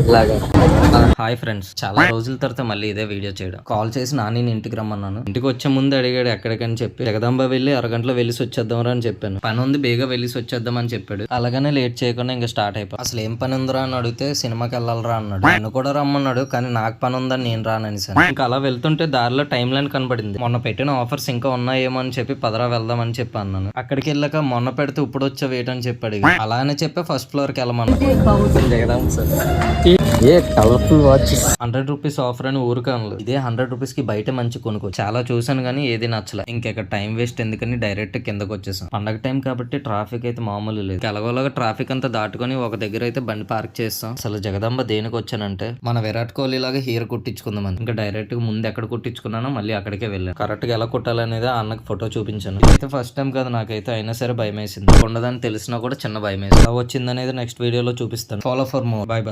ఇలాగా. Hi friends, చాలా రోజుల తర్వాత మళ్ళీ ఇదే వీడియో చేయడం. కాల్ చేసి నాని ఇంటికి రమ్మన్నాను. ఇంటికి వచ్చే ముందు అడిగాడు ఎక్కడికని చెప్పి. జగదాంబ వెళ్ళి అరగంటలో వెళ్ళిసి వచ్చేద్దాం రా అని చెప్పాను. పని ఉంది, బేగా వెళ్ళిసి వచ్చేద్దాం అని చెప్పాడు. అలాగనే లేట్ చేయకుండా ఇంకా స్టార్ట్ అయిపోయి. అసలు ఏం పని ఉందిరా అని అడిగితే సినిమాకి వెళ్ళాలరా అన్నాడు. నన్ను కూడా రమ్మన్నాడు, కానీ నాకు పని ఉందని నేను రానని సార్. ఇంకా అలా వెళ్తుంటే దారిలో టైం లైన్ కనపడింది. మొన్న పెట్టిన ఆఫర్స్ ఇంకా ఉన్నాయేమో అని చెప్పి పదరా వెళ్దాం అని చెప్పి అన్నాను. అక్కడికి వెళ్ళాక మొన్న పెడితే ఇప్పుడు వచ్చా వెయిట్ అని చెప్పాడు. అలానే చెప్పి ఫస్ట్ ఫ్లోర్ కి వెళ్ళమన్నాడు. Jagadamba sir a colourful watch. 100 rupees offer అని ఊరుకాను. ఇదే 100 రూపీస్ కి బయట మంచి కొనుక్కో. చాలా చూసాను కానీ ఏది నచ్చలే. ఇంకెక్కడ టైం వేస్ట్ ఎందుకని డైరెక్ట్ కిందకు వచ్చేసాం. పండగ టైం కాబట్టి ట్రాఫిక్ అయితే మామూలు లేదు. ఎలాగోలాగా ట్రాఫిక్ అంతా దాటుకొని ఒక దగ్గర అయితే బండి పార్క్ చేస్తాం. అసలు జగదాంబ దేనికి వచ్చానంటే మన విరాట్ కోహ్లీ లాగా హీరో కుట్టించుకుందామని. ఇంకా డైరెక్ట్ గా ముందు ఎక్కడ కుట్టించుకున్నానో మళ్ళీ అక్కడికే వెళ్ళాను. కరెక్ట్ గా ఎలా కుట్టాలనేది అన్నకి ఫోటో చూపించాను. అయితే ఫస్ట్ టైం కదా నాకైతే, అయినా సరే భయం వేసింది. ఉండదని తెలిసినా కూడా చిన్న భయం వేసింది. ఎలా వచ్చిందనేది నెక్స్ట్ వీడియోలో చూపిస్తాను. Follow for more. By by.